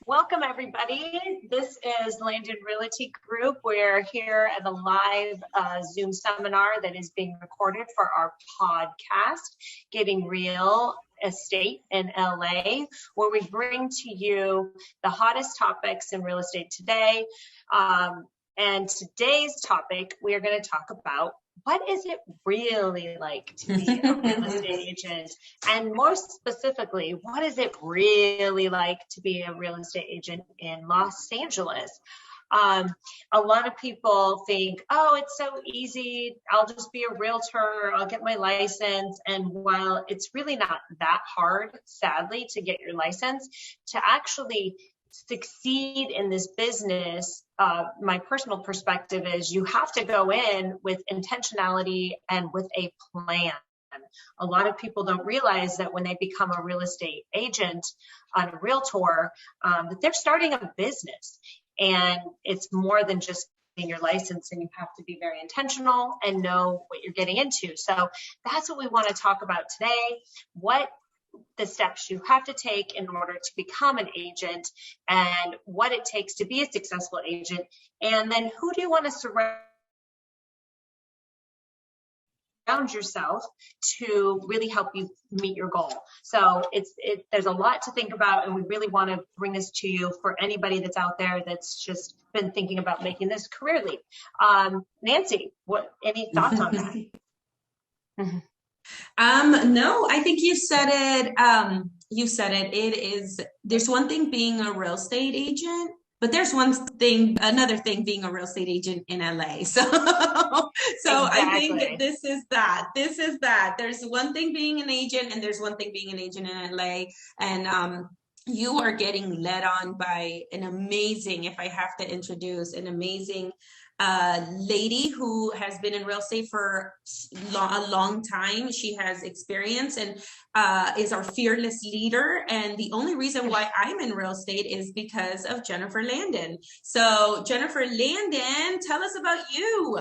Welcome, everybody. This is Landon Realty Group. We're here at a live Zoom seminar that is being recorded for our podcast, Getting Real Estate in LA, where we bring to you the hottest topics in real estate today. And today's topic, we are going to talk about what is it really like to be a real estate agent? And more specifically, what is it really like to be a real estate agent in Los Angeles? A lot of people think, oh, it's so easy. I'll just be a realtor. I'll get my license. And while it's really not that hard, sadly, to get your license, to actually succeed in this business, my personal perspective is you have to go in with intentionality and with a plan. A lot of people don't realize that when they become a real estate agent on a realtor, that they're starting a business, and it's more than just getting your license, and you have to be very intentional and know what you're getting into. So that's what we want to talk about today. What the steps you have to take in order to become an agent, and what it takes to be a successful agent, and then who do you want to surround yourself to really help you meet your goal. So there's a lot to think about, and we really want to bring this to you for anybody that's out there that's just been thinking about making this career leap. Nancy, any thoughts on that? No, I think you said it. It is, there's one thing being a real estate agent, but there's another thing being a real estate agent in LA. So exactly. I think this is that. There's one thing being an agent, and there's one thing being an agent in LA. And you are getting led on by an amazing, if I have to introduce, an amazing lady who has been in real estate for a long time. She has experience and is our fearless leader. And the only reason why I'm in real estate is because of Jennifer Landon. So Jennifer Landon, tell us about you.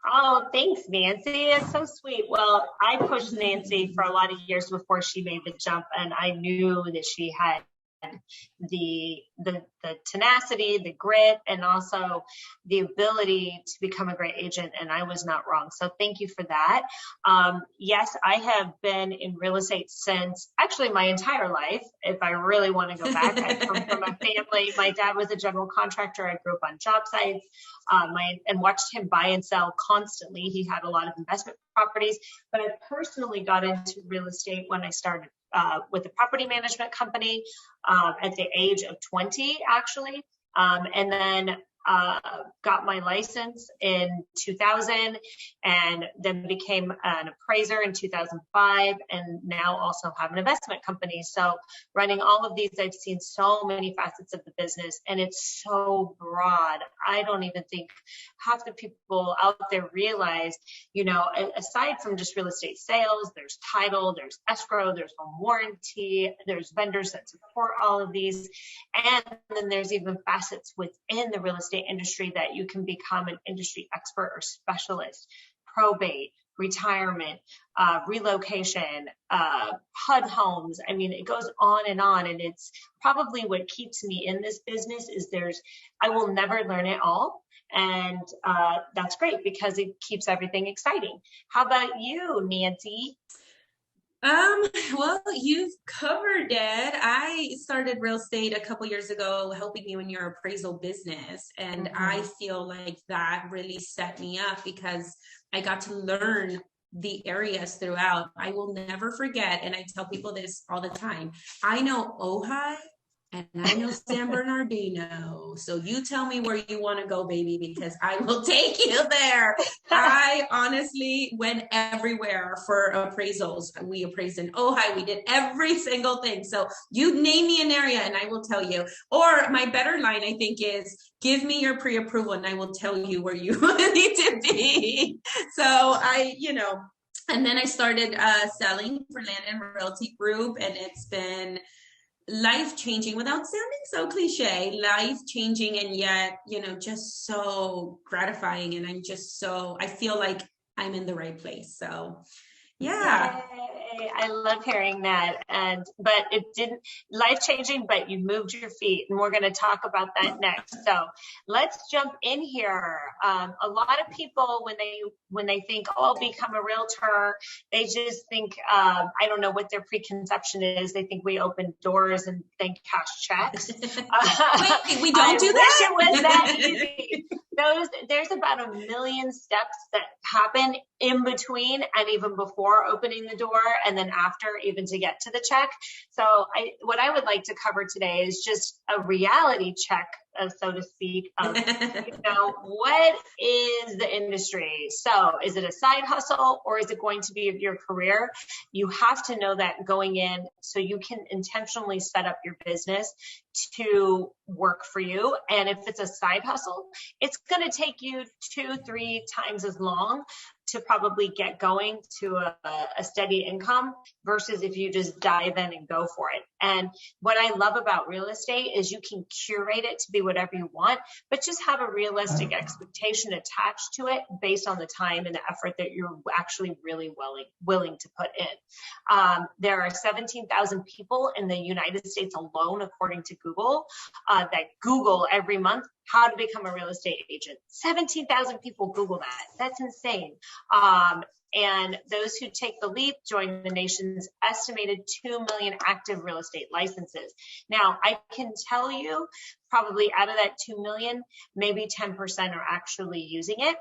Oh, thanks, Nancy. It's so sweet. Well, I pushed Nancy for a lot of years before she made the jump, and I knew that she had the tenacity, the grit, and also the ability to become a great agent, and I was not wrong. So thank you for that. Yes, I have been in real estate since actually my entire life. If I really want to go back, I come from a family. My dad was a general contractor. I grew up on job sites and watched him buy and sell constantly. He had a lot of investment properties, but I personally got into real estate when I started with a property management company at the age of 20, actually. And then got my license in 2000, and then became an appraiser in 2005, and now also have an investment company. So running all of these, I've seen so many facets of the business, and it's so broad. I don't even think half the people out there realize, aside from just real estate sales, there's title, there's escrow, there's home warranty, there's vendors that support all of these. And then there's even facets within the real estate industry that you can become an industry expert or specialist: probate, retirement, relocation, HUD homes. I mean, it goes on, and it's probably what keeps me in this business is I will never learn it all. And that's great because it keeps everything exciting. How about you, Nancy? Well, you've covered it. I started real estate a couple years ago, helping you in your appraisal business. And I feel like that really set me up because I got to learn the areas throughout. I will never forget, and I tell people this all the time, I know Ojai and I know San Bernardino. So you tell me where you want to go, baby, because I will take you there. I honestly went everywhere for appraisals. We appraised in Ojai. We did every single thing. So you name me an area and I will tell you. Or my better line, I think, is give me your pre-approval and I will tell you where you need to be. So and then I started selling for Landon Realty Group, and it's been life-changing without sounding so cliche, life-changing, and yet, just so gratifying. And I feel like I'm in the right place. So, yeah. I love hearing that. But it didn't life changing, but you moved your feet, and we're going to talk about that next. So let's jump in here. A lot of people, when they think, oh, I'll become a realtor, they just think, I don't know what their preconception is. They think we open doors and then cash checks. Wait, we don't do that? I wish it was that easy. There's about 1 million steps that happen in between and even before opening the door, and then after, even to get to the check. So what I would like to cover today is just a reality check, so to speak, of what is the industry? So is it a side hustle, or is it going to be your career? You have to know that going in, so you can intentionally set up your business to work for you. And if it's a side hustle, it's going to take you 2-3 times as long to probably get going to a steady income versus if you just dive in and go for it. And what I love about real estate is you can curate it to be whatever you want, but just have a realistic expectation attached to it based on the time and the effort that you're actually really willing to put in. There are 17,000 people in the United States alone, according to Google, that Google every month how to become a real estate agent. 17,000 people Google that. That's insane. And those who take the leap join the nation's estimated 2 million active real estate licenses. Now, I can tell you probably out of that 2 million, maybe 10% are actually using it.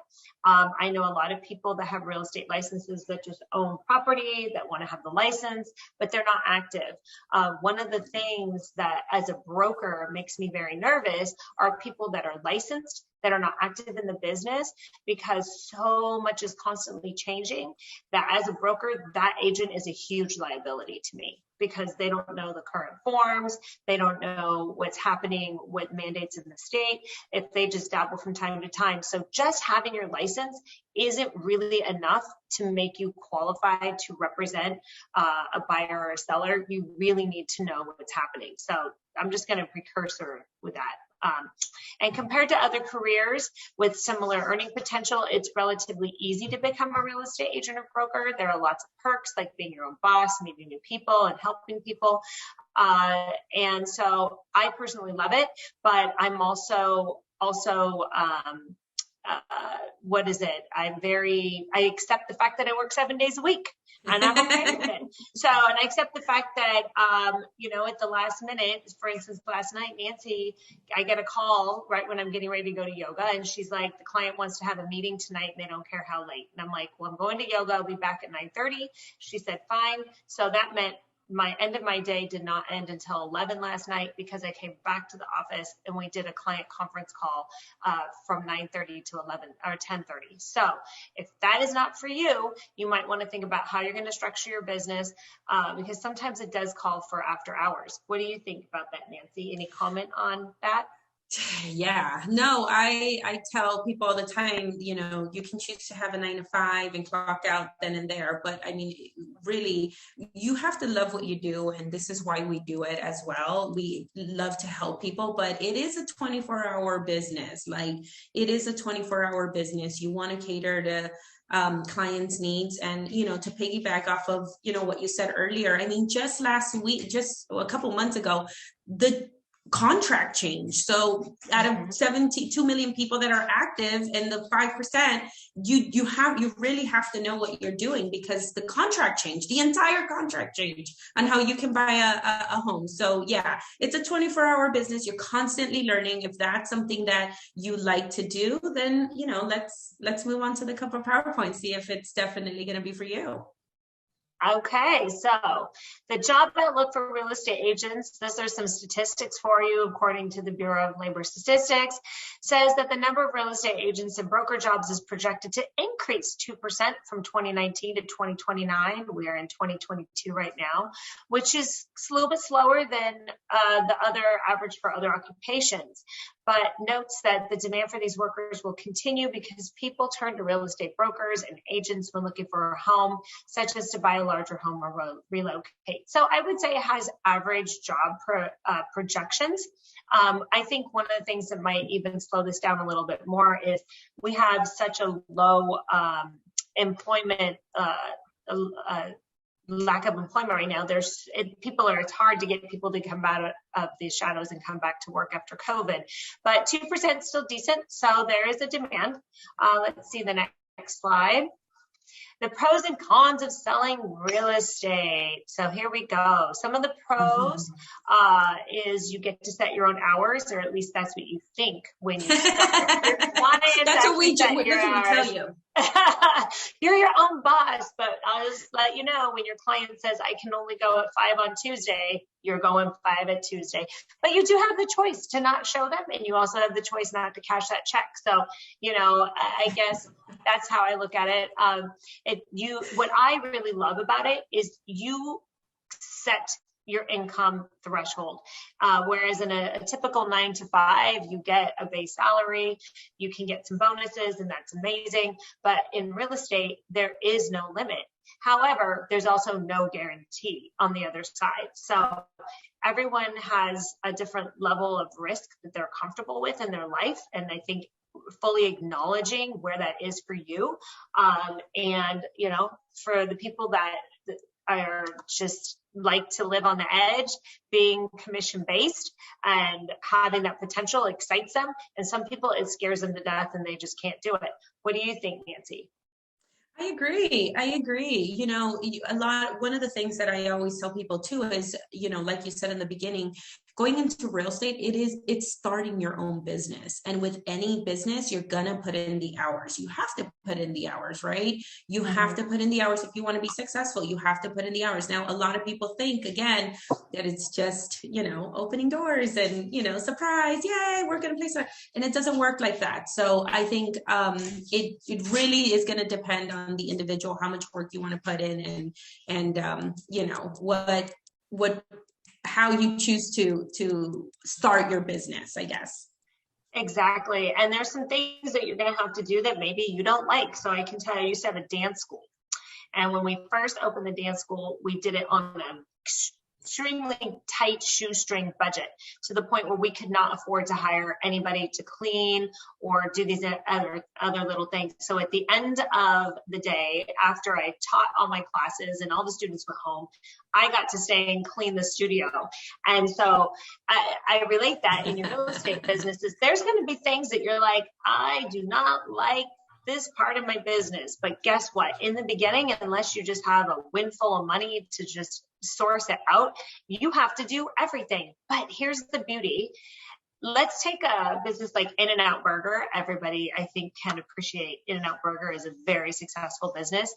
I know a lot of people that have real estate licenses that just own property, that want to have the license, but they're not active. One of the things that as a broker makes me very nervous are people that are licensed that are not active in the business, because so much is constantly changing that as a broker, that agent is a huge liability to me, because they don't know the current forms. They don't know what's happening with mandates in the state, if they just dabble from time to time. So just having your license isn't really enough to make you qualified to represent a buyer or a seller. You really need to know what's happening. So I'm just going to precursor with that. And compared to other careers with similar earning potential, it's relatively easy to become a real estate agent or broker. There are lots of perks, like being your own boss, meeting new people, and helping people. And so I personally love it, but I'm also what is it? I accept the fact that I work 7 days a week, and I'm okay with it. So, and I accept the fact that, at the last minute, for instance, last night, Nancy, I get a call right when I'm getting ready to go to yoga, and she's like, the client wants to have a meeting tonight, and they don't care how late. And I'm like, well, I'm going to yoga. I'll be back at 9:30. She said, fine. So that meant my end of my day did not end until 11 last night, because I came back to the office and we did a client conference call from 9:30 to 11 or 10:30. So if that is not for you, you might want to think about how you're going to structure your business, because sometimes it does call for after hours. What do you think about that, Nancy? Any comment on that? Yeah, no, I tell people all the time, you can choose to have a 9 to 5 and clock out then and there. But I mean, really, you have to love what you do. And this is why we do it as well. We love to help people, but it is a 24-hour business. Like, it is a 24-hour business. You want to cater to clients' needs. And, to piggyback off of, what you said earlier, I mean, just last week, just a couple months ago, the contract change. So out of 72 million people that are active, and the 5%, you really have to know what you're doing, because the contract changed, the entire contract changed on how you can buy a home. So yeah, it's a 24-hour business. You're constantly learning. If that's something that you like to do, then, let's move on to the couple of PowerPoints, see if it's definitely going to be for you. Okay, so the job outlook for real estate agents, these are some statistics for you according to the Bureau of Labor Statistics, says that the number of real estate agents and broker jobs is projected to increase 2% from 2019 to 2029. We are in 2022 right now, which is a little bit slower than the other average for other occupations, but notes that the demand for these workers will continue because people turn to real estate brokers and agents when looking for a home, such as to buy a larger home or relocate. So I would say it has average job projections. I think one of the things that might even slow this down a little bit more is we have such a low employment lack of employment right now. It's hard to get people to come out of these shadows and come back to work after COVID, but 2% is still decent. So there is a demand. Let's see the next slide. The pros and cons of selling real estate. So here we go. Some of the pros is you get to set your own hours, or at least that's what you think when you start. Your clients that's what we tell you. You're your own boss, but I'll just let you know, when your client says, I can only go at 5 on Tuesday, you're going 5 at Tuesday. But you do have the choice to not show them, and you also have the choice not to cash that check. So, I guess that's how I look at it. What I really love about it is you set your income threshold. Whereas in a typical 9 to 5, you get a base salary, you can get some bonuses, and that's amazing. But in real estate, there is no limit. However, there's also no guarantee on the other side. So everyone has a different level of risk that they're comfortable with in their life. And I think fully acknowledging where that is for you. And, for the people that are just like to live on the edge, being commission based and having that potential excites them. And some people, it scares them to death and they just can't do it. What do you think, Nancy? I agree. One of the things that I always tell people too is, like you said in the beginning, going into real estate, it's starting your own business. And with any business, you're going to put in the hours. You have to put in the hours, right? You have to put in the hours. If you want to be successful, you have to put in the hours. Now, a lot of people think, again, that it's just, opening doors and, surprise, yay, we're going to place it. And it doesn't work like that. So I think it really is going to depend on the individual, how much work you want to put in and how you choose to start your business, I guess. Exactly. And there's some things that you're going to have to do that maybe you don't like. So I can tell you, I used to have a dance school. And when we first opened the dance school, we did it on an extremely tight shoestring budget, to the point where we could not afford to hire anybody to clean or do these other little things. So at the end of the day, after I taught all my classes and all the students went home, I got to stay and clean the studio. And so I relate that in your real estate businesses. There's going to be things that you're like, I do not like this part of my business. But guess what? In the beginning, unless you just have a windfall of money to just source it out, you have to do everything. But here's the beauty. Let's take a business like In-N-Out Burger. Everybody, I think, can appreciate In-N-Out Burger is a very successful business.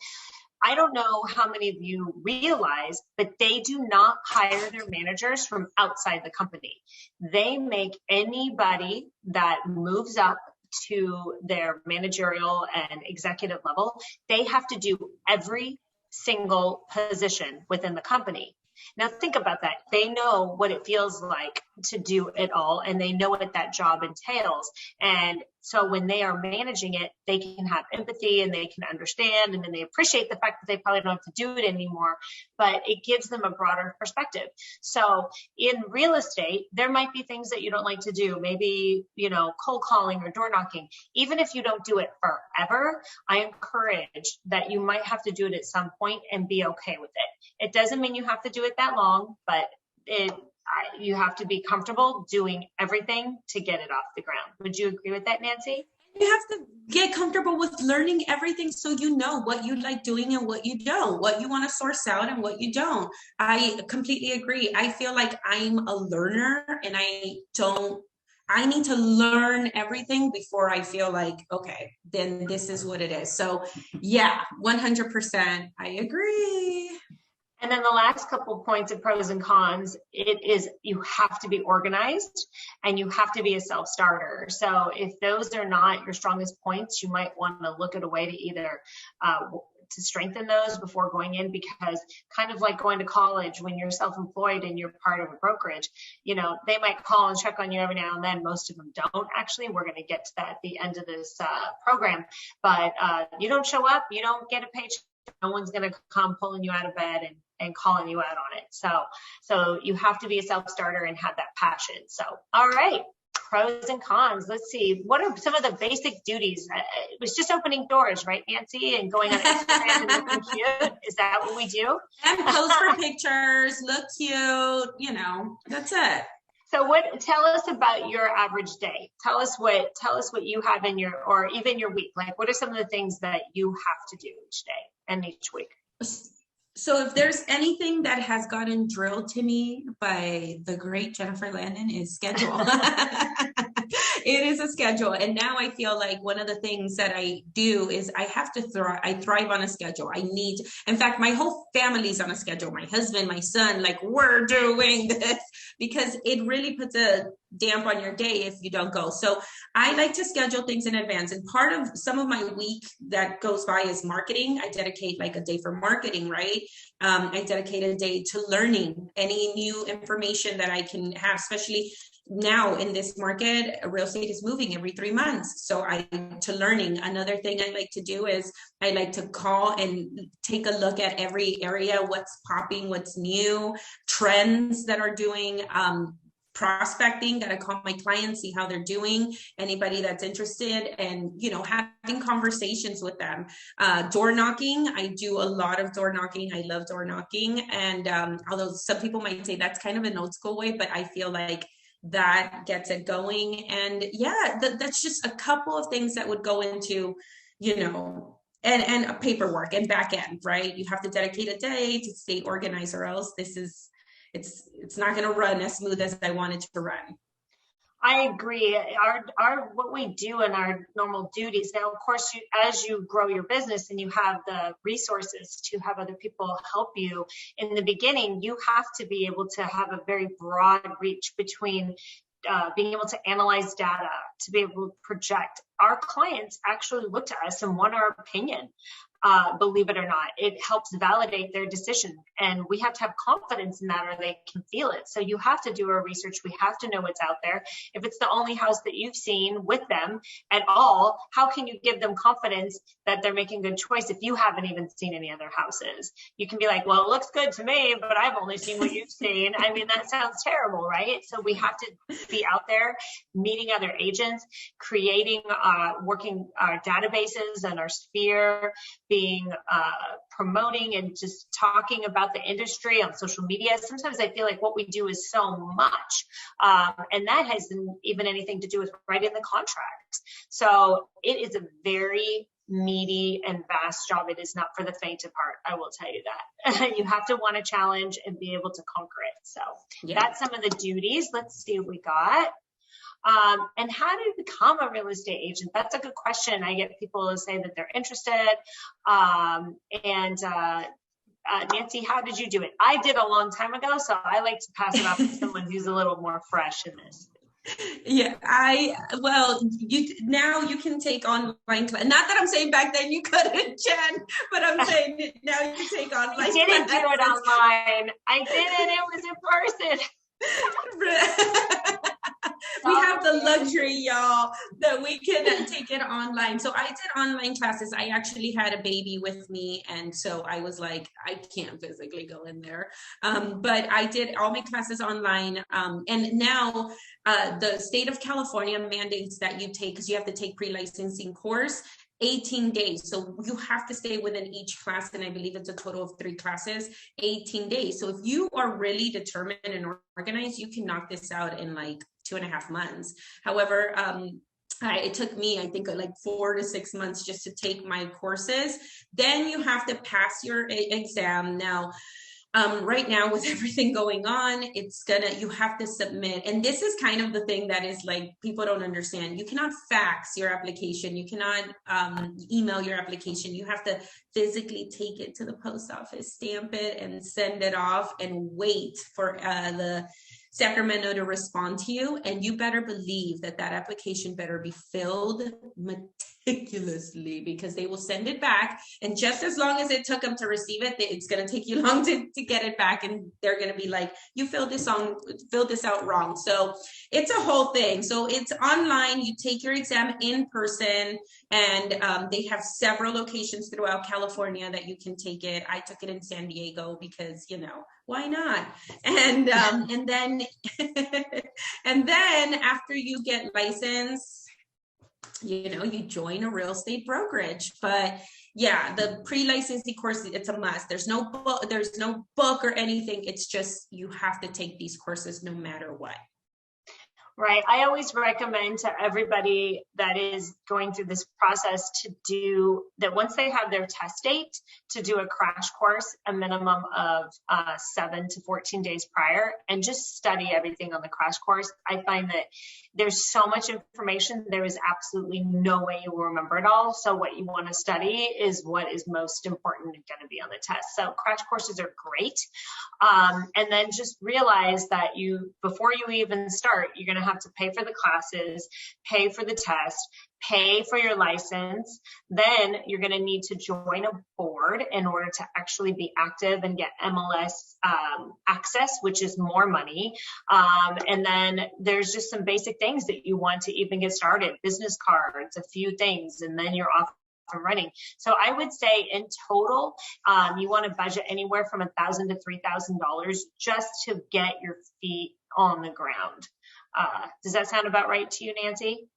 I don't know how many of you realize, but they do not hire their managers from outside the company. They make anybody that moves up to their managerial and executive level, they have to do every single position within the company. Now think about that. They know what it feels like to do it all, and they know what that job entails. And so when they are managing it, they can have empathy and they can understand, and then they appreciate the fact that they probably don't have to do it anymore, but it gives them a broader perspective. So in real estate, there might be things that you don't like to do, maybe, cold calling or door knocking. Even if you don't do it forever, I encourage that you might have to do it at some point and be okay with it. It doesn't mean you have to do it that long, but you have to be comfortable doing everything to get it off the ground. Would you agree with that, Nancy? You have to get comfortable with learning everything, so you know what you like doing and what you don't, what you want to source out and what you don't. I completely agree. I feel like I'm a learner, and I need to learn everything before I feel like, okay, then this is what it is. So yeah, 100%, I agree. And then the last couple of points of pros and cons, it is you have to be organized and you have to be a self-starter. So if those are not your strongest points, you might want to look at a way to either to strengthen those before going in, because kind of like going to college, when you're self-employed and you're part of a brokerage, they might call and check on you every now and then. Most of them don't, actually. We're going to get to that at the end of this program. But you don't show up, you don't get a paycheck. No one's going to come pulling you out of bed and calling you out on it. So you have to be a self-starter and have that passion. So, all right. pros and cons. Let's see. What are some of the basic duties? It was just opening doors, right, Nancy? And going on Instagram and looking cute. Is that what we do? And post for pictures, look cute, that's it. So tell us about your average day. Tell us what you have in your, or even your week. Like, what are some of the things that you have to do each day and each week? So if there's anything that has gotten drilled to me by the great Jennifer Landon is schedule. It is a schedule. And now I feel like one of the things that I do is I have to I thrive on a schedule. In fact, my whole family's on a schedule. My husband, my son, like, we're doing this, because it really puts a damp on your day if you don't go. So I like to schedule things in advance. And part of some of my week that goes by is marketing. I dedicate like a day for marketing, right? I dedicate a day to learning any new information that I can have, especially now in this market. Real estate is moving every 3 months. So to learning. Another thing I like to do is I like to call and take a look at every area, what's popping, what's new, trends that are doing, prospecting, that I call my clients, see how they're doing, anybody that's interested, and having conversations with them. Door knocking, I do a lot of door knocking. I love door knocking. And although some people might say that's kind of an old school way, but I feel like that gets it going. And that's just a couple of things that would go into, and paperwork and back end, right? You have to dedicate a day to stay organized, or else it's not going to run as smooth as I want it to run. I agree. Our what we do in our normal duties. Now, of course, as you grow your business and you have the resources to have other people help you, in the beginning, you have to be able to have a very broad reach between being able to analyze data, to be able to project. Our clients actually look to us and want our opinion. Believe it or not, it helps validate their decision, and we have to have confidence in that, or they can feel it. So you have to do our research. We have to know what's out there. If it's the only house that you've seen with them at all, how can you give them confidence that they're making a good choice if you haven't even seen any other houses? You can be like, well, it looks good to me, but I've only seen what you've seen. I mean, that sounds terrible, right? So we have to be out there meeting other agents, creating, working our databases and our sphere, being promoting and just talking about the industry on social media. Sometimes I feel like what we do is so much, and that hasn't even anything to do with writing the contracts. So it is a very meaty and vast job. It is not for the faint of heart, I will tell you that. You have to want a challenge and be able to conquer it. So that's some of the duties. Let's see what we got. And how do you become a real estate agent? That's a good question. I get people to say that they're interested. Nancy, how did you do it? I did a long time ago, so I like to pass it off to someone who's a little more fresh in this. Yeah, you can take online class. Not that I'm saying back then you couldn't, Jen, but I'm saying now you can take online. I didn't do it online. I didn't. It was in person. We have the luxury, y'all, that we can take it online. So I did online classes. I actually had a baby with me, and so I was like, I can't physically go in there. But I did all my classes online. And now the state of California mandates that you take, because you have to take pre-licensing course, 18 days. So you have to stay within each class, and I believe it's a total of 3 classes, 18 days. So if you are really determined and organized, you can knock this out in like 2.5 months. However, it took me, I think, like 4 to 6 months just to take my courses. Then you have to pass your exam. Now, right now with everything going on, you have to submit. And this is kind of the thing that is like, people don't understand. You cannot fax your application. You cannot email your application. You have to physically take it to the post office, stamp it, and send it off, and wait for the Sacramento to respond to you. And you better believe that application better be filled meticulously, because they will send it back. And just as long as it took them to receive it, it's going to take you long to get it back. And they're going to be like, you filled this out wrong. So it's a whole thing. So it's online. You take your exam in person, and they have several locations throughout California that you can take it. I took it in San Diego because, Why not? And then and then after you get licensed, you join a real estate brokerage. But yeah, the pre-licensing course, it's a must. There's no book or anything. It's just you have to take these courses no matter what. Right. I always recommend to everybody that is going through this process to do that once they have their test date, to do a crash course, a minimum of 7 to 14 days prior, and just study everything on the crash course. I find that there's so much information, there is absolutely no way you will remember it all. So what you want to study is what is most important and going to be on the test. So crash courses are great. And then just realize that before you even start, you're going to have to pay for the classes, pay for the test, pay for your license. Then you're going to need to join a board in order to actually be active and get MLS access, which is more money. And then there's just some basic things that you want to even get started, business cards, a few things, and then you're off and running. So I would say in total, you want to budget anywhere from $1,000 to $3,000 just to get your feet on the ground. Does that sound about right to you, Nancy?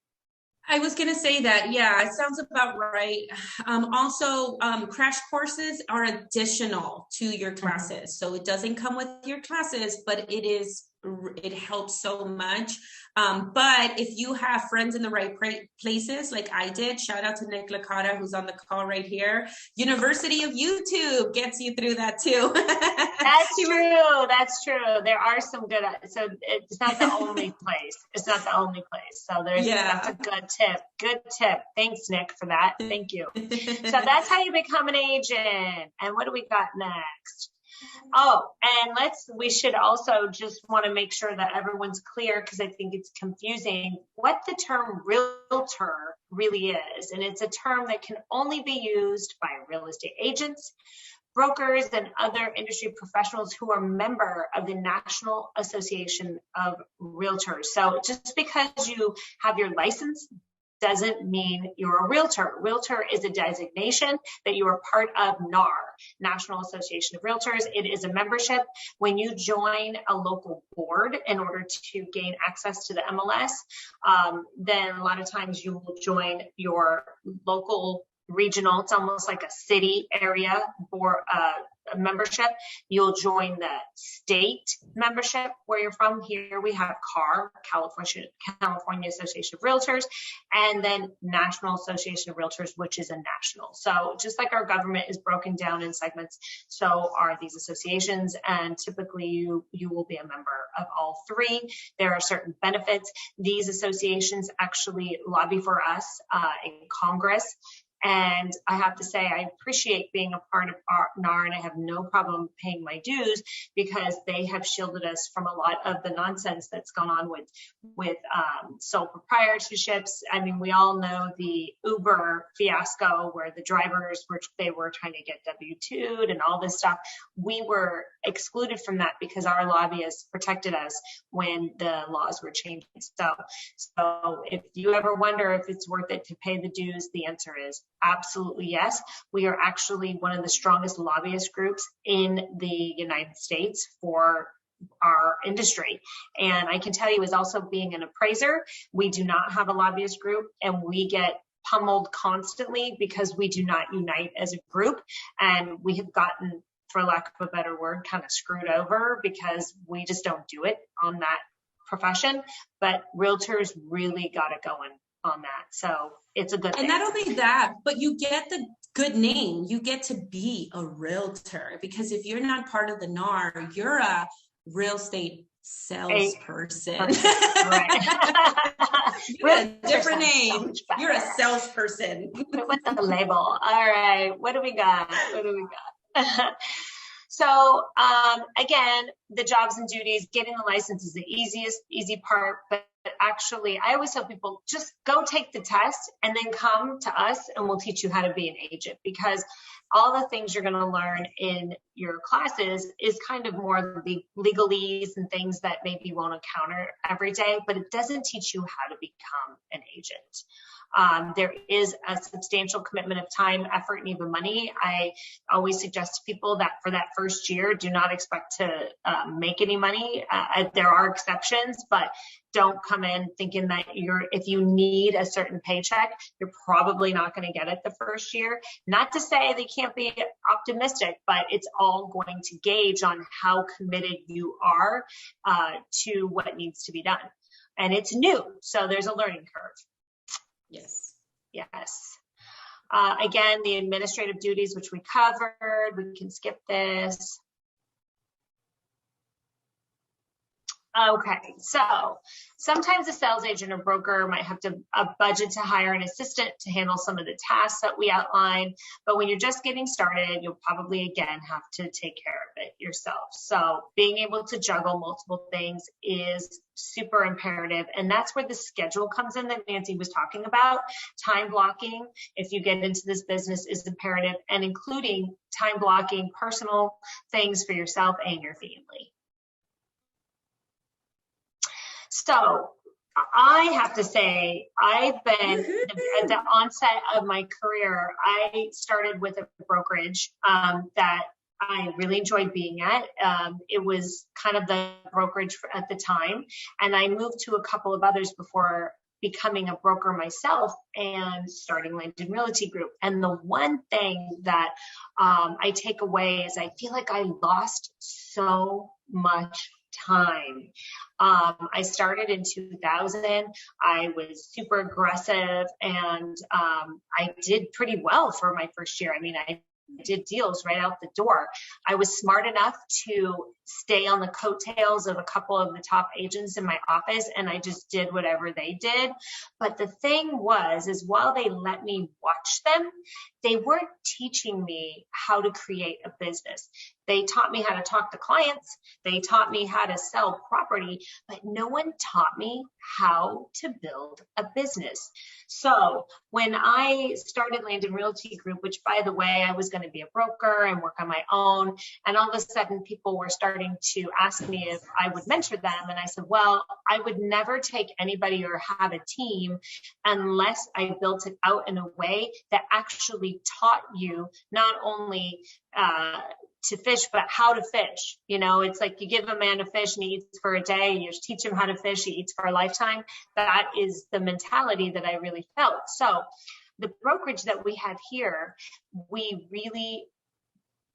I was going to say that. Yeah, it sounds about right. Also, crash courses are additional to your classes. So it doesn't come with your classes, but it helps so much. But if you have friends in the right places, like I did, shout out to Nick Licata, who's on the call right here. University of YouTube gets you through that too. That's true. That's true. There are some good, so it's not the only place. It's not the only place. So that's a good tip. Good tip. Thanks, Nick, for that. Thank you. So that's how you become an agent. And what do we got next? Oh, and we should also just want to make sure that everyone's clear, because I think it's confusing what the term realtor really is. And it's a term that can only be used by real estate agents, brokers, and other industry professionals who are member of the National Association of Realtors. So just because you have your license doesn't mean you're a realtor. Realtor is a designation that you are part of NAR, National Association of Realtors. It is a membership. When you join a local board in order to gain access to the MLS, then a lot of times you will join your local regional, it's almost like a city area for a membership. You'll join the state membership where you're from. Here we have CAR, California Association of Realtors, and then National Association of Realtors, which is a national. So just like our government is broken down in segments, so are these associations, and typically you will be a member of all three. There are certain benefits. These associations actually lobby for us in Congress. And I have to say, I appreciate being a part of NAR, and I have no problem paying my dues because they have shielded us from a lot of the nonsense that's gone on with sole proprietorships. I mean, we all know the Uber fiasco where the drivers were trying to get W-2'd and all this stuff. We were excluded from that because our lobbyists protected us when the laws were changing. So if you ever wonder if it's worth it to pay the dues, the answer is absolutely yes. We are actually one of the strongest lobbyist groups in the United States for our industry. And I can tell you, as also being an appraiser, we do not have a lobbyist group, and we get pummeled constantly because we do not unite as a group. And we have gotten, for lack of a better word, kind of screwed over because we just don't do it on that profession. But realtors really got it going on that. So it's a good thing. And not only that, but you get the good name. You get to be a realtor, because if you're not part of the NAR, you're a real estate salesperson. Right. You're a different name. You're a salesperson. With the label. All right. What do we got? So again, the jobs and duties, getting the license is the easy part, but actually I always tell people, just go take the test and then come to us and we'll teach you how to be an agent, because all the things you're going to learn in your classes is kind of more the legalese and things that maybe you won't encounter every day, but it doesn't teach you how to become an agent. There is a substantial commitment of time, effort, and even money. I always suggest to people that for that first year, do not expect to make any money. There are exceptions, but don't come in thinking that if you need a certain paycheck, you're probably not going to get it the first year. Not to say they can't be optimistic, but it's all going to gauge on how committed you are to what needs to be done. And it's new, so there's a learning curve. Yes. Yes. Again, the administrative duties, which we covered, we can skip this. Okay, so sometimes a sales agent or broker might have a budget to hire an assistant to handle some of the tasks that we outlined, but when you're just getting started, you'll probably, again, have to take care of it yourself. So being able to juggle multiple things is super imperative, and that's where the schedule comes in that Nancy was talking about. Time blocking, if you get into this business, is imperative, and including time blocking personal things for yourself and your family. So I have to say, I've been at the onset of my career, I started with a brokerage that I really enjoyed being at. It was kind of the brokerage at the time, and I moved to a couple of others before becoming a broker myself and starting Landon Realty Group. And the one thing that I take away is I feel like I lost so much time. I started in 2000. I was super aggressive, and I did pretty well for my first year. I mean, I did deals right out the door. I was smart enough to stay on the coattails of a couple of the top agents in my office, and I just did whatever they did. But the thing is while they let me watch them, they weren't teaching me how to create a business. They taught me how to talk to clients. They taught me how to sell property, but no one taught me how to build a business. So when I started Landon Realty Group, which by the way, I was going to be a broker and work on my own, and all of a sudden people were starting to ask me if I would mentor them. And I said, well, I would never take anybody or have a team unless I built it out in a way that actually taught you not only to fish, but how to fish. You know, it's like you give a man a fish and he eats for a day, and you teach him how to fish, he eats for a lifetime. That is the mentality that I really felt. So the brokerage that we have here, we really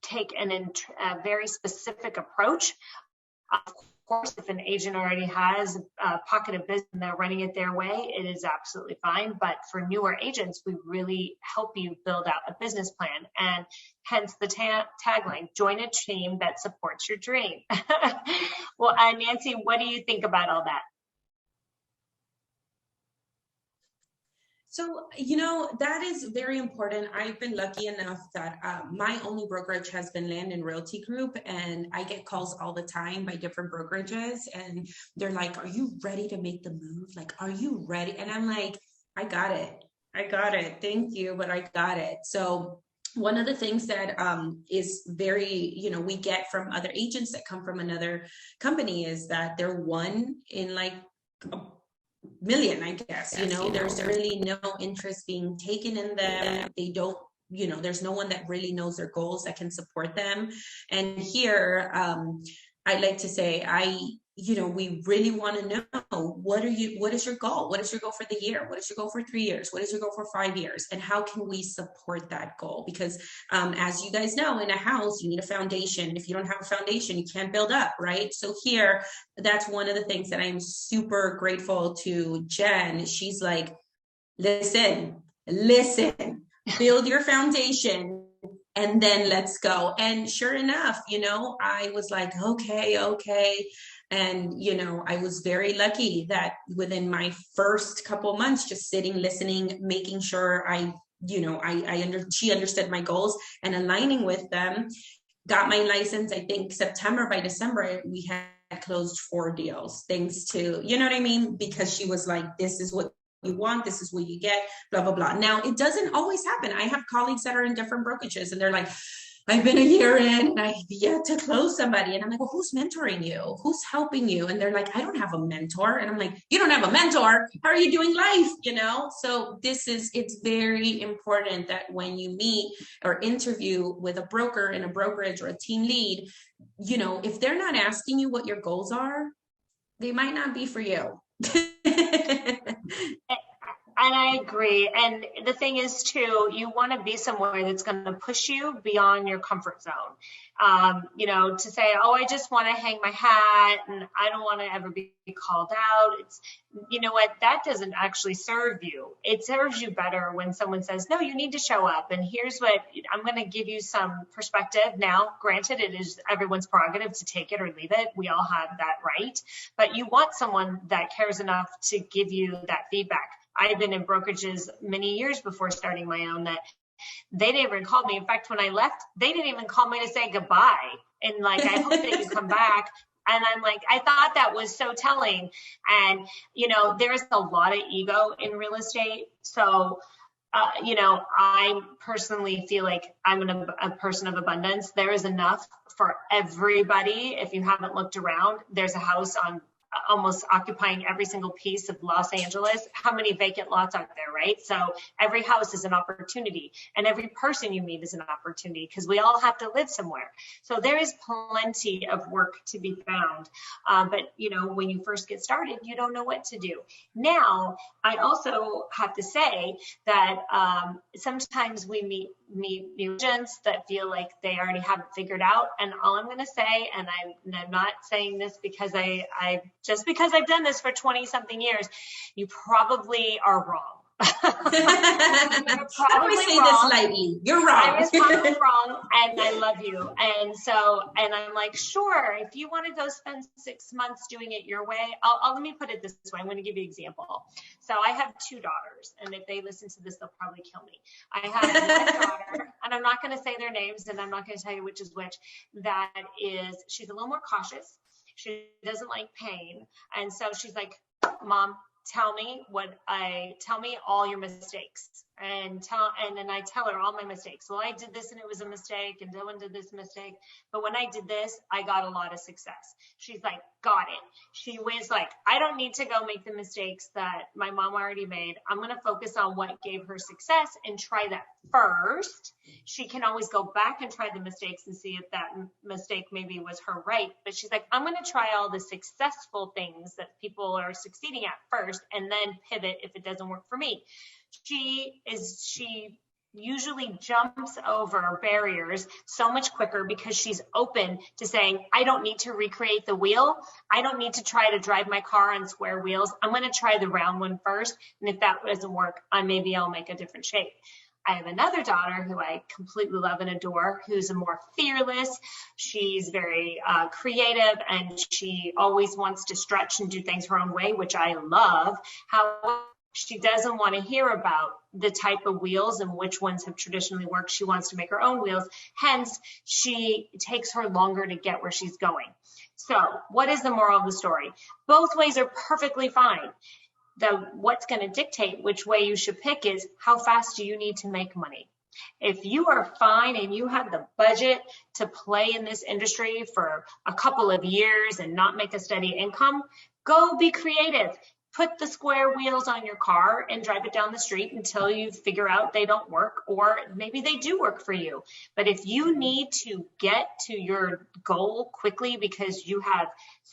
take a very specific approach. Of course, if an agent already has a pocket of business and they're running it their way, it is absolutely fine. But for newer agents, we really help you build out a business plan, and hence the tagline, join a team that supports your dream. Well, Nancy, what do you think about all that? So, that is very important. I've been lucky enough that my only brokerage has been Landon Realty Group, and I get calls all the time by different brokerages, and they're like, are you ready to make the move? Like, are you ready? And I'm like, I got it. Thank you, but I got it. So one of the things that is very, we get from other agents that come from another company is that they're one in like a million, I guess. There's really no interest being taken in them. They don't, there's no one that really knows their goals that can support them. And here, I like to say, we really want to know, what is your goal? What is your goal for the year? What is your goal for 3 years? What is your goal for 5 years? And how can we support that goal? Because as you guys know, in a house, you need a foundation. If you don't have a foundation, you can't build up, right? So here, that's one of the things that I'm super grateful to Jen. She's like, listen, build your foundation, and then let's go. And sure enough, I was like, okay. And, I was very lucky that within my first couple of months, just sitting, listening, making sure she understood my goals and aligning with them, got my license. I think by December, we had closed 4 deals, thanks to, you know what I mean? Because she was like, this is what you want, this is what you get, blah, blah, blah. Now, it doesn't always happen. I have colleagues that are in different brokerages and they're like, I've been a year in and I've yet to close somebody. And I'm like, well, who's mentoring you? Who's helping you? And they're like, I don't have a mentor. And I'm like, you don't have a mentor. How are you doing life? So it's very important that when you meet or interview with a broker in a brokerage or a team lead, if they're not asking you what your goals are, they might not be for you. And I agree. And the thing is, too, you want to be somewhere that's going to push you beyond your comfort zone. To say, oh, I just want to hang my hat and I don't want to ever be called out. It's, you know what, that doesn't actually serve you. It serves you better when someone says, no, you need to show up. And here's what I'm going to give you some perspective. Now, granted, it is everyone's prerogative to take it or leave it. We all have that right. But you want someone that cares enough to give you that feedback. I've been in brokerages many years before starting my own that they didn't even call me. In fact, when I left, they didn't even call me to say goodbye. And like, I hope that you come back. And I'm like, I thought that was so telling. And, there's a lot of ego in real estate. So, I personally feel like I'm a person of abundance. There is enough for everybody. If you haven't looked around, there's a house on almost occupying every single piece of Los Angeles. How many vacant lots are there, right? So every house is an opportunity and every person you meet is an opportunity because we all have to live somewhere. So there is plenty of work to be found. But when you first get started, you don't know what to do. Now, I also have to say that sometimes we meet new agents that feel like they already have it figured out. And all I'm going to say, and I'm not saying this because just because I've done this for 20 something years, you probably are wrong. I always say this lightly. You're wrong. I was probably wrong, and I love you. And I'm like, sure, if you want to go spend 6 months doing it your way, let me put it this way. I'm going to give you an example. So I have 2 daughters, and if they listen to this, they'll probably kill me. I have one daughter, and I'm not going to say their names, and I'm not going to tell you which is which. She's a little more cautious. She doesn't like pain, and so she's like, Mom, tell me all your mistakes and then I tell her all my mistakes. Well, I did this and it was a mistake and Dylan did this mistake. But when I did this, I got a lot of success. She's like, got it. She was like, I don't need to go make the mistakes that my mom already made. I'm going to focus on what gave her success and try that first. She can always go back and try the mistakes and see if that mistake maybe was her right. But she's like, I'm going to try all the successful things that people are succeeding at first and then pivot if it doesn't work for me. She usually jumps over barriers so much quicker because she's open to saying, I don't need to recreate the wheel. I don't need to try to drive my car on square wheels. I'm going to try the round one first. And if that doesn't work, maybe I'll make a different shape. I have another daughter who I completely love and adore, who's more fearless. She's very creative, and she always wants to stretch and do things her own way, which I love. However, she doesn't want to hear about the type of wheels and which ones have traditionally worked. She wants to make her own wheels. Hence, it takes her longer to get where she's going. So what is the moral of the story? Both ways are perfectly fine. What's going to dictate which way you should pick is how fast do you need to make money. If you are fine and you have the budget to play in this industry for a couple of years and not make a steady income, go be creative. Put the square wheels on your car and drive it down the street until you figure out they don't work, or maybe they do work for you. But if you need to get to your goal quickly because you have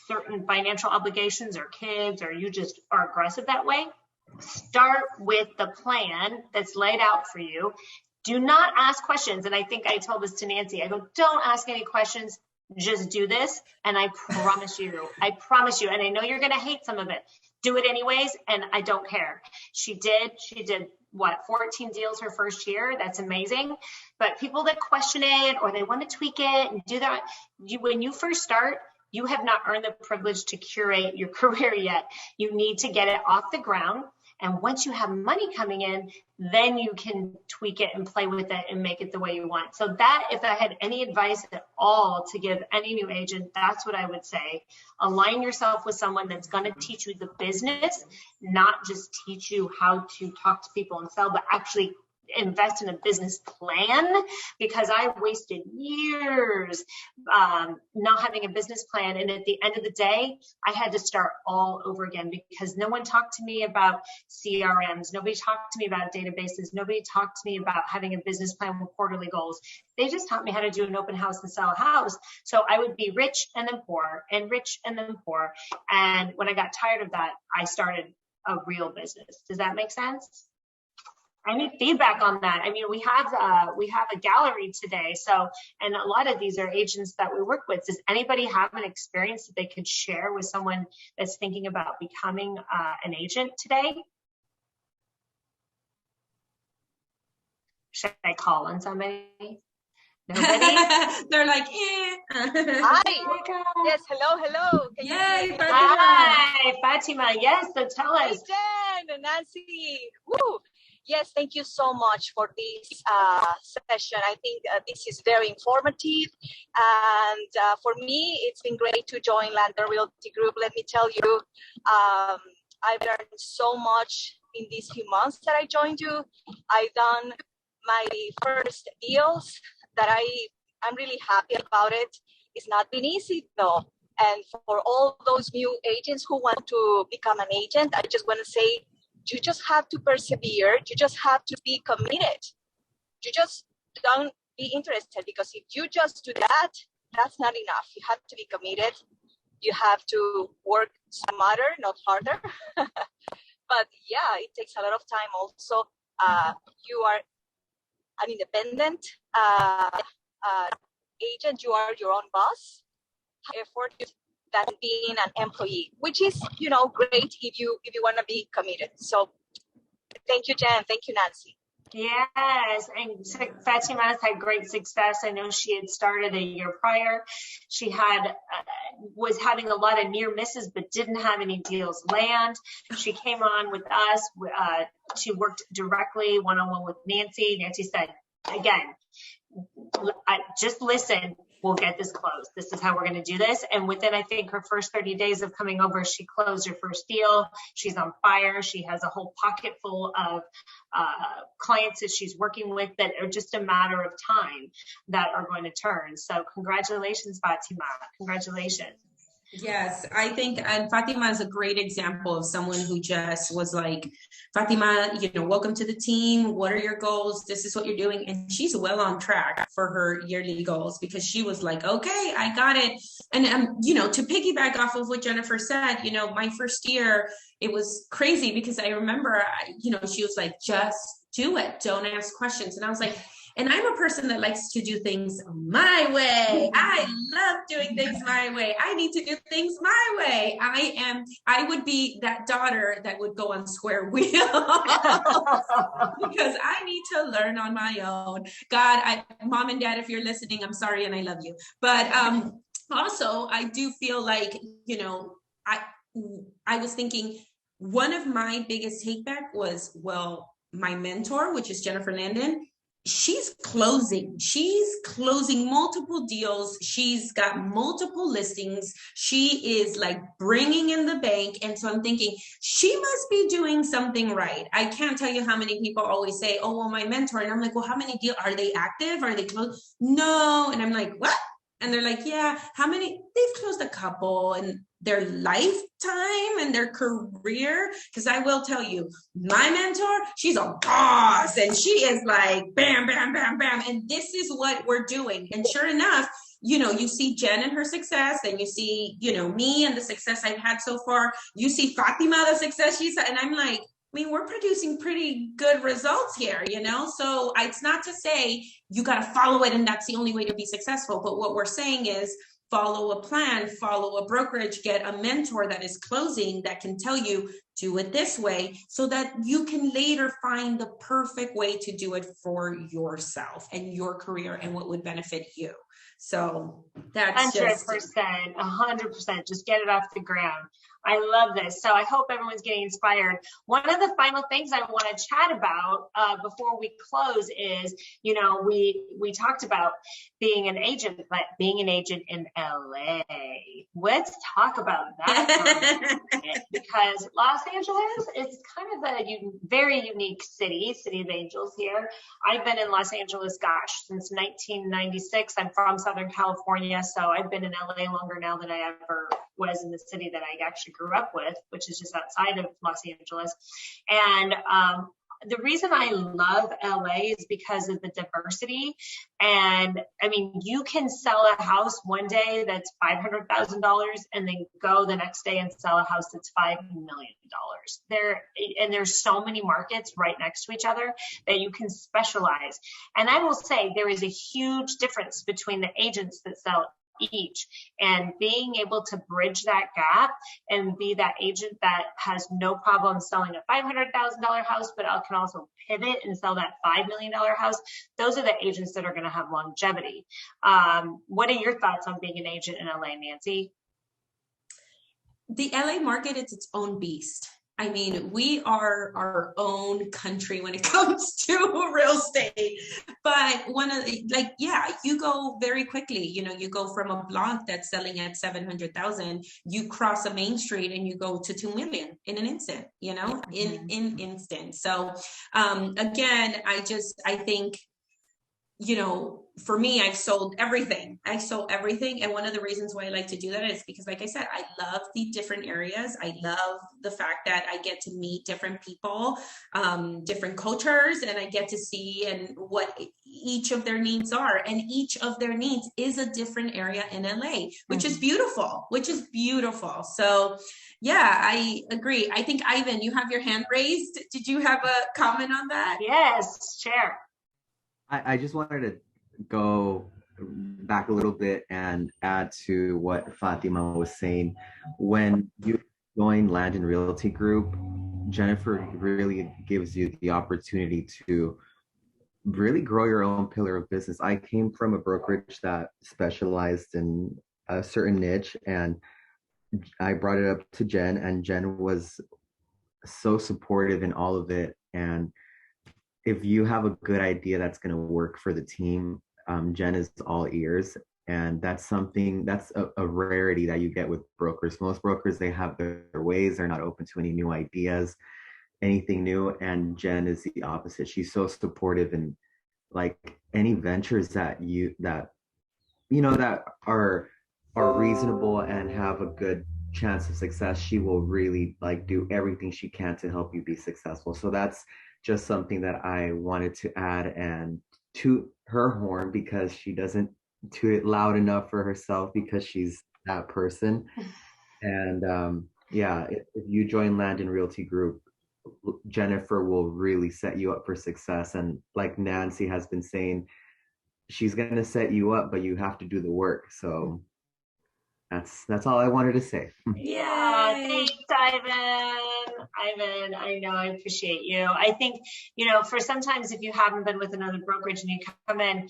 certain financial obligations or kids, or you just are aggressive that way, start with the plan that's laid out for you. Do not ask questions. And I think I told this to Nancy. I go, don't ask any questions. Just do this. And I promise you, and I know you're going to hate some of it. Do it anyways, and I don't care. She did what, 14 deals her first year? That's amazing. But people that question it or they want to tweak it and do that, when you first start, you have not earned the privilege to curate your career yet. You need to get it off the ground. And once you have money coming in, then you can tweak it and play with it and make it the way you want. So that, if I had any advice at all to give any new agent, that's what I would say. Align yourself with someone that's going to teach you the business, not just teach you how to talk to people and sell, but actually invest in a business plan, because I wasted years not having a business plan. And at the end of the day, I had to start all over again because no one talked to me about CRMs. Nobody talked to me about databases. Nobody talked to me about having a business plan with quarterly goals. They just taught me how to do an open house and sell a house. So I would be rich and then poor and rich and then poor. And when I got tired of that, I started a real business. Does that make sense? I need feedback on that. I mean, we have a gallery today. So, and a lot of these are agents that we work with. Does anybody have an experience that they could share with someone that's thinking about becoming an agent today? Should I call on somebody? Nobody? They're like, eh. Hi. Yes, hello. Yay, Fatima. Hi, Fatima. Yes, so tell us. Hi, Jen and Nancy. Woo. Yes, thank you so much for this session. I think this is very informative. And for me, it's been great to join Landon Realty Group. Let me tell you, I've learned so much in these few months that I joined you. I've done my first deals that I'm really happy about it. It's not been easy though. And for all those new agents who want to become an agent, I just want to say, you just have to persevere. You just have to be committed. You just don't be interested, because if you just do that, that's not enough. You have to be committed. You have to work smarter, not harder. But yeah, it takes a lot of time also. You are an independent agent. You are your own boss. Effort than being an employee, which is, great if you want to be committed. So thank you, Jen. Thank you, Nancy. Yes, and Fatima's had great success. I know she had started a year prior. She was having a lot of near misses, but didn't have any deals land. She came on with us. She worked directly one-on-one with Nancy. Nancy said, again, just listen. We'll get this closed. This is how we're going to do this. And within, I think, her first 30 days of coming over, she closed her first deal. She's on fire. She has a whole pocket full of clients that she's working with that are just a matter of time that are going to turn. So congratulations, Fatima. Congratulations. Yes, I think, and Fatima is a great example of someone who just was like, Fatima, welcome to the team. What are your goals? This is what you're doing. And she's well on track for her yearly goals, because she was like, okay, I got it. And, to piggyback off of what Jennifer said, my first year, it was crazy because I remember, she was like, just do it. Don't ask questions. And I was like, and I'm a person that likes to do things my way. I love doing things my way. I need to do things my way. I would be that daughter that would go on square wheel because I need to learn on my own. God, Mom and Dad, if you're listening, I'm sorry and I love you. But also, I do feel like, I was thinking one of my biggest takeback was, my mentor, which is Jennifer Landon, she's closing multiple deals. She's got multiple listings. She is like bringing in the bank. And so I'm thinking she must be doing something right. I can't tell you how many people always say, oh, well, my mentor. And I'm like, well, how many deals? Are they active? Are they closed? No. And I'm like, what? And they're like, yeah, how many? They've closed a couple in their lifetime and their career. Because I will tell you, my mentor, she's a boss and she is like, bam, bam, bam, bam. And this is what we're doing. And sure enough, you see Jen and her success, and you see, me and the success I've had so far. You see Fatima, the success she's had. And I'm like, we're producing pretty good results here, So it's not to say you got to follow it and that's the only way to be successful. But what we're saying is follow a plan, follow a brokerage, get a mentor that is closing that can tell you do it this way, so that you can later find the perfect way to do it for yourself and your career and what would benefit you. So that's just 100%, 100%. Just get it off the ground. I love this. So I hope everyone's getting inspired. One of the final things I want to chat about before we close is, we talked about being an agent, but being an agent in LA. Let's talk about that because Los Angeles is kind of a very unique city of angels here. I've been in Los Angeles, since 1996. I'm from Southern California, so I've been in LA longer now than I ever was in the city that I actually grew up with, which is just outside of Los Angeles. And the reason I love LA is because of the diversity. And I mean, you can sell a house one day that's $500,000 and then go the next day and sell a house that's $5 million. There's so many markets right next to each other that you can specialize. And I will say there is a huge difference between the agents that sell each, and being able to bridge that gap and be that agent that has no problem selling a $500,000 house, but can also pivot and sell that $5 million house. Those are the agents that are going to have longevity. What are your thoughts on being an agent in LA, Nancy? The LA market is its own beast. I mean, we are our own country when it comes to real estate. But you go very quickly. You go from a block that's selling at 700,000, you cross a main street and you go to 2 million in an instant. In instant. So again, I think, for me, I've sold everything. And one of the reasons why I like to do that is because, like I said, I love the different areas. I love the fact that I get to meet different people, different cultures, and I get to see and what each of their needs are. And each of their needs is a different area in LA, which is beautiful, So yeah, I agree. I think, Ivan, you have your hand raised. Did you have a comment on that? Yes, share. I just wanted to go back a little bit and add to what Fatima was saying. When you join Landon Realty Group, Jennifer really gives you the opportunity to really grow your own pillar of business. I came from a brokerage that specialized in a certain niche, and I brought it up to Jen, and Jen was so supportive in all of it. And if you have a good idea that's going to work for the team, Jen is all ears. And that's a rarity that you get with brokers. Most brokers, they have their ways. They're not open to any new ideas, anything new. And Jen is the opposite. She's so supportive, and like any ventures that are reasonable and have a good chance of success, she will really do everything she can to help you be successful. So that's just something that I wanted to add and toot her horn, because she doesn't toot it loud enough for herself, because she's that person. And if you join Landon Realty Group, Jennifer will really set you up for success. And like Nancy has been saying, she's going to set you up, but you have to do the work. So that's all I wanted to say. Yeah, thanks, Ivan, I know, I appreciate you. I think, for sometimes if you haven't been with another brokerage and you come in,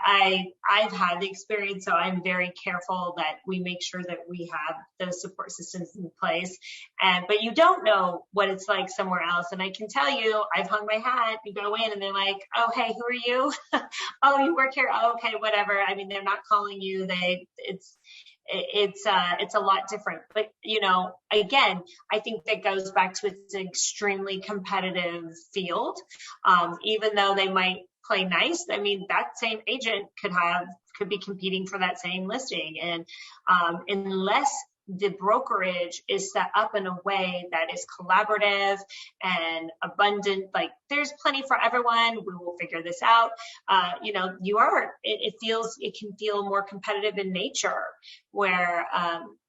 I've had the experience, so I'm very careful that we make sure that we have those support systems in place. But you don't know what it's like somewhere else. And I can tell you, I've hung my hat, you go in and they're like, oh, hey, who are you? Oh, you work here? Oh, okay, whatever. I mean, they're not calling you. It's a lot different, but again, I think that goes back to it's an extremely competitive field. Even though they might play nice, I mean, that same agent could be competing for that same listing, and unless the brokerage is set up in a way that is collaborative and abundant, like there's plenty for everyone, we will figure this out. It can feel more competitive in nature, where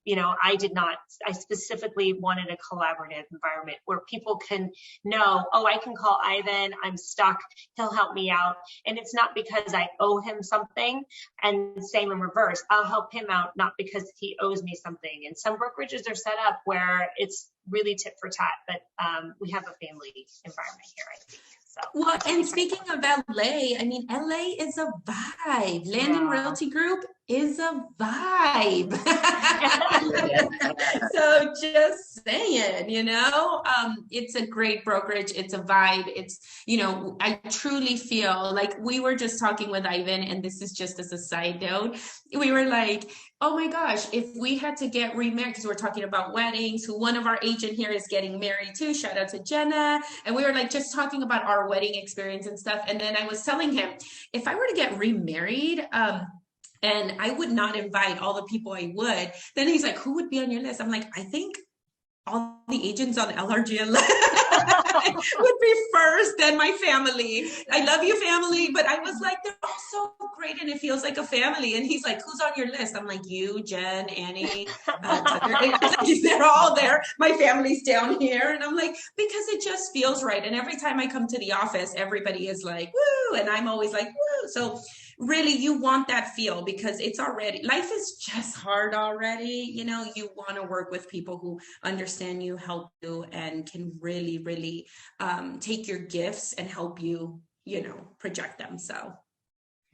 I specifically wanted a collaborative environment where people can know, oh, I can call Ivan, I'm stuck, he'll help me out. And it's not because I owe him something, and same in reverse, I'll help him out, not because he owes me something. And some brokerages are set up where it's really tit for tat, but we have a family environment here, I think. So, well, and speaking of LA, I mean, LA is a vibe. Landon Realty Group is a vibe. So just saying, it's a great brokerage. It's a vibe. It's, I truly feel like we were just talking with Ivan, and this is just as a side note. We were like, oh my gosh, if we had to get remarried, because we're talking about weddings, who one of our agent here is getting married too, shout out to Jenna. And we were like just talking about our wedding experience and stuff. And then I was telling him, if I were to get remarried, and I would not invite all the people I would, then he's like, who would be on your list? I'm like, I think all the agents on LRGL would be first, then my family. I love you, family. But I was like, they're all so great, and it feels like a family. And he's like, who's on your list? I'm like, you, Jen, Annie, they're all there. My family's down here. And I'm like, because it just feels right. And every time I come to the office, everybody is like, woo. And I'm always like, woo. So really, you want that feel, because it's already, life is just hard already. You want to work with people who understand you, help you, and can really, really take your gifts and help you, project them. So.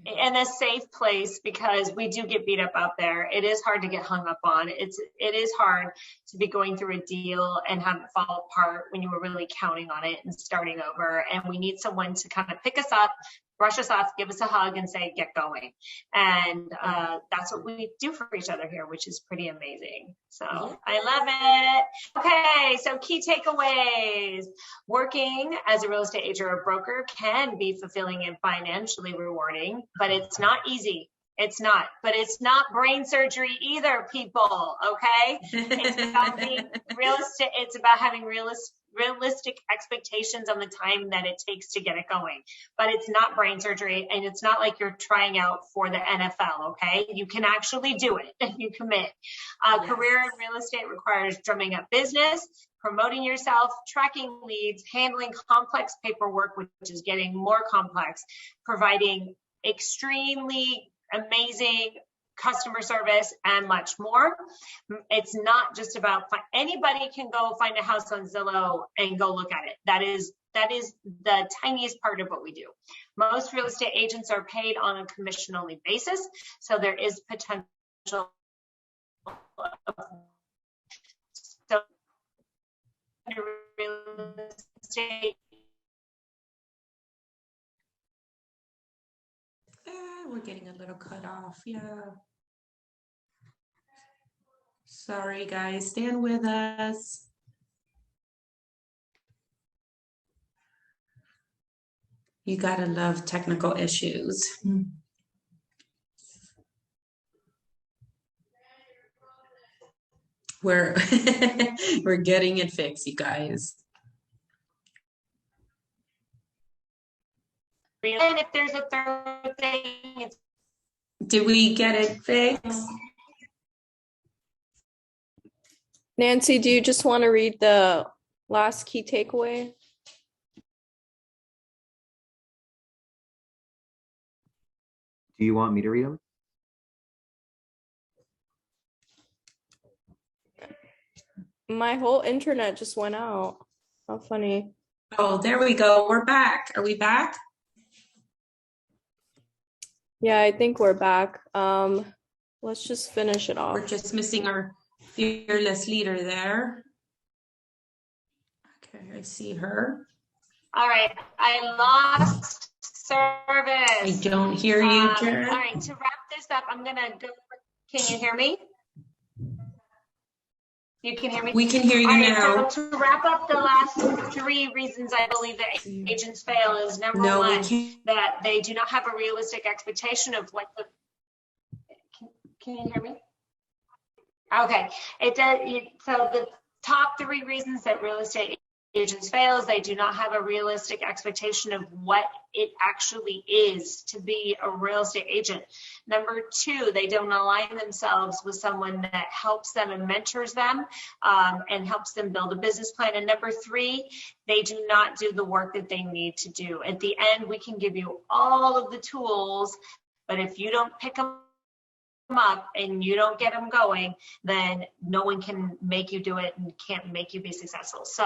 And a safe place, because we do get beat up out there. It is hard to get hung up on. It is hard to be going through a deal and have it fall apart when you were really counting on it and starting over. And we need someone to kind of pick us up, brush us off, give us a hug, and say, get going. And that's what we do for each other here, which is pretty amazing. So I love it. Okay, so key takeaways. Working as a real estate agent or broker can be fulfilling and financially rewarding, but it's not easy. It's not, but it's not brain surgery either, people. Okay. It's about being realistic. It's about having realistic expectations on the time that it takes to get it going, but it's not brain surgery, and it's not like you're trying out for the NFL. Okay. You can actually do it if you commit. Career in real estate requires drumming up business, promoting yourself, tracking leads, handling complex paperwork, which is getting more complex, providing extremely amazing customer service, and much more. It's not just about, anybody can go find a house on Zillow and go look at it. That is the tiniest part of what we do. Most real estate agents are paid on a commission only basis, so there is potential. So real estate, we're getting a little cut off. Yeah. Sorry, guys. Stand with us. You gotta love technical issues. We're getting it fixed, you guys. and if there's a third thing, it's Did we get it fixed? Nancy, do you just want to read the last key takeaway? Do you want me to read them? My whole internet just went out. How funny. Oh, there we go. We're back. Are we back? Yeah, I think we're back. Let's just finish it off. We're just missing our fearless leader there. Okay, I see her. all right. I lost service. I don't hear you, Jared. All right, to wrap this up, I'm gonna go. Can you hear me? You can hear me? We can hear you All right, now. so to wrap up, the last 3 reasons I believe that agents fail is number No, we one, can't. that they do not have a realistic expectation of what the. Can you hear me? Okay, it does. So the top 3 reasons that real estate agents fails, they do not have a realistic expectation of what it actually is to be a real estate agent. Number two, they don't align themselves with someone that helps them and mentors them and helps them build a business plan. And number three, they do not do the work that they need to do. At the end, we can give you all of the tools, but if you don't pick them up and you don't get them going, then no one can make you do it and can't make you be successful. So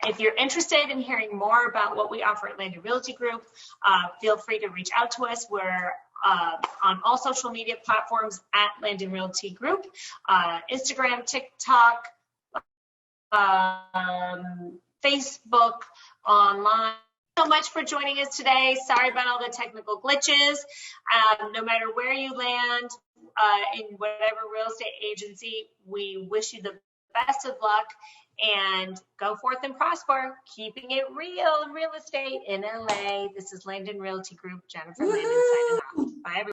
if you're interested in hearing more about what we offer at Landon Realty Group, feel free to reach out to us. We're on all social media platforms at Landon Realty Group, Instagram, TikTok, Facebook, online. So much for joining us today. Sorry about all the technical glitches. No matter where you land in whatever real estate agency, we wish you the best of luck and go forth and prosper, keeping it real in real estate in LA. This is Landon Realty Group, Jennifer Landon signing off. Bye, everyone.